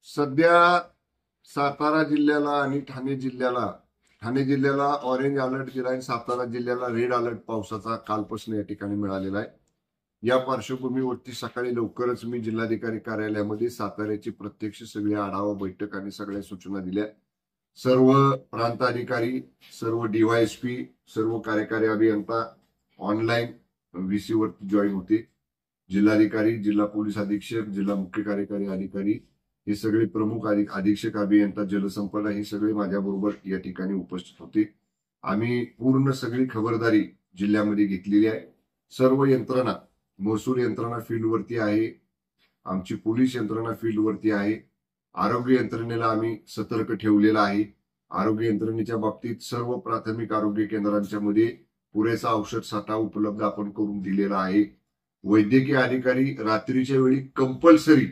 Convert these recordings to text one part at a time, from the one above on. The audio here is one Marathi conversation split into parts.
सध्या सातारा जिल्ह्याला आणि ठाणे जिल्ह्याला ऑरेंज अलर्ट दिला आहे. सातारा जिल्ह्याला रेड अलर्ट पावसाचा कालपासून या ठिकाणी मिळालेला आहे. या पार्श्वभूमीवरती सकाळी लवकरच मी जिल्हाधिकारी कार्यालयामध्ये साताऱ्याची प्रत्यक्ष सगळी आढावा बैठक आणि सगळ्या सूचना दिल्या. सर्व प्रांत अधिकारी, सर्व DYSP, सर्व कार्यकारी अभियंता ऑनलाईन VC वरती जॉईन होते. जिल्हाधिकारी, जिल्हा पोलीस अधीक्षक, जिल्हा मुख्य कार्यकारी अधिकारी, हे सगळे प्रमुख अधीक्षक अभियंता जलसंपदा हे सगळे माझ्याबरोबर या ठिकाणी उपस्थित होते. आम्ही पूर्ण सगळी खबरदारी जिल्ह्यामध्ये घेतलेली आहे. सर्व यंत्रणा, महसूल यंत्रणा फील्डवरती आहे, आमची पोलीस यंत्रणा फील्डवरती आहे, आरोग्य यंत्रणेला आम्ही सतर्क ठेवलेला आहे. आरोग्य यंत्रणेच्या बाबतीत सर्व प्राथमिक आरोग्य केंद्रांच्या मध्ये पुरेसा औषध साठा उपलब्ध आपण करून दिलेला आहे. वैद्यकीय अधिकारी रात्रीच्या वेळी कंपल्सरी,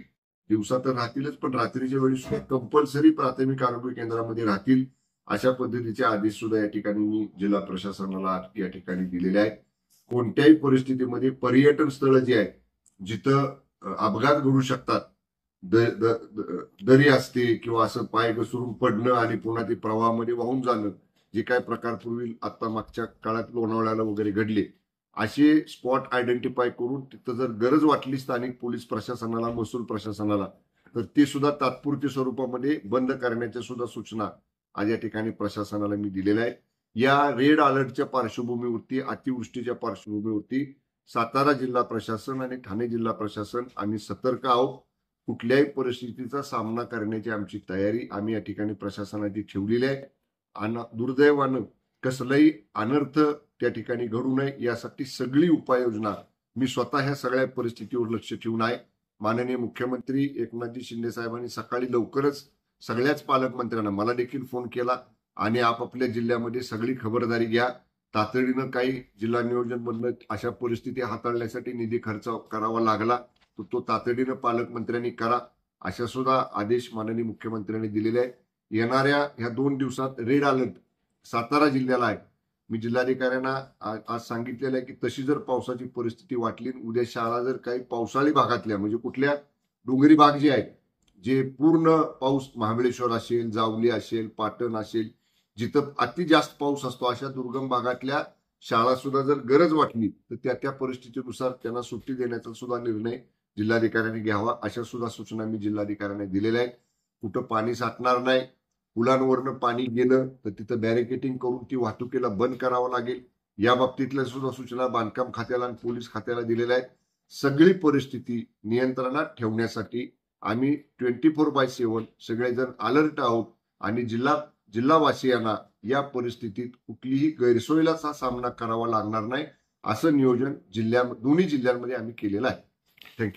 दिवसा तर राहतीलच पण रात्रीच्या वेळी सुद्धा कंपल्सरी प्राथमिक आरोग्य केंद्रामध्ये राहतील अशा पद्धतीचे आदेश सुद्धा या ठिकाणी मी जिल्हा प्रशासनाला या ठिकाणी दिलेले आहेत. कोणत्याही परिस्थितीमध्ये पर्यटन स्थळ जी आहेत जिथं अपघात घडू शकतात, दरी असते किंवा असं पाय घसरून पडणं आणि पुन्हा ते प्रवाहामध्ये वाहून जाणं, जे काय प्रकार पूर्वी आता मागच्या काळात लोणावळ्याला वगैरे घडले, असे स्पॉट आयडेंटिफाय करून तिथं जर गरज वाटली स्थानिक पोलीस प्रशासनाला, महसूल प्रशासनाला, तर ते सुद्धा तात्पुरती स्वरूपामध्ये बंद करण्याच्या सुद्धा सूचना आज या ठिकाणी प्रशासनाला मी दिलेल्या आहेत. या रेड अलर्टच्या पार्श्वभूमीवरती, अतिवृष्टीच्या पार्श्वभूमीवरती सातारा जिल्हा प्रशासन आणि ठाणे जिल्हा प्रशासन आम्ही सतर्क आहोत. कुठल्याही परिस्थितीचा सामना करण्याची आमची तयारी आम्ही या ठिकाणी प्रशासनाची ठेवलेली आहे. आणि दुर्दैवानं कसलाही अनर्थ त्या ठिकाणी घडू नये यासाठी सगळी उपाययोजना मी स्वतः ह्या सगळ्या परिस्थितीवर लक्ष ठेवून आहे. माननीय मुख्यमंत्री एकनाथजी शिंदे साहेबांनी सकाळी लवकरच सगळ्याच पालकमंत्र्यांना, मला देखील फोन केला आणि आपापल्या जिल्ह्यामध्ये सगळी खबरदारी घ्या. तातडीनं काही जिल्हा नियोजन मधनं अशा परिस्थिती हाताळण्यासाठी निधी खर्च करावा लागला तर तो तातडीनं पालकमंत्र्यांनी करा, अशा सुद्धा आदेश माननीय मुख्यमंत्र्यांनी दिलेले आहेत. येणाऱ्या ह्या 2 दिवसात रेड अलर्ट सातारा जिल्ह्याला आहे. मी जिल्हाधिकाऱ्यांना आज सांगितलेलं आहे की तशी जर पावसाची परिस्थिती वाटली, उद्या शाळा जर काही पावसाळी भागातल्या, म्हणजे कुठल्या डोंगरी भाग जे आहेत, जे पूर्ण पाऊस, महाबळेश्वर असेल, जावली असेल, पाटण असेल, जिथं अति जास्त पाऊस असतो, अशा दुर्गम भागातल्या शाळा सुद्धा जर गरज वाटली तर त्या परिस्थितीनुसार त्यांना सुट्टी देण्याचा सुद्धा निर्णय जिल्हाधिकाऱ्यांनी घ्यावा, अशा सुद्धा सूचना मी जिल्हाधिकाऱ्यांना दिलेल्या आहेत. कुठं पाणी साठणार नाही, पुलांवरनं पाणी गेलं तर तिथं बॅरिकेटिंग करून ती वाहतुकीला बंद करावं लागेल, या बाबतीतल्या सुद्धा सूचना बांधकाम खात्याला आणि पोलीस खात्याला दिलेल्या आहेत. सगळी परिस्थिती नियंत्रणात ठेवण्यासाठी आम्ही 24/7 सगळेजण अलर्ट आहोत आणि जिल्हावासियांना या परिस्थितीत कुठलीही गैरसोयीला सामना करावा लागणार नाही असं नियोजन दोन्ही जिल्ह्यांमध्ये आम्ही केलेलं आहे. थँक्यू.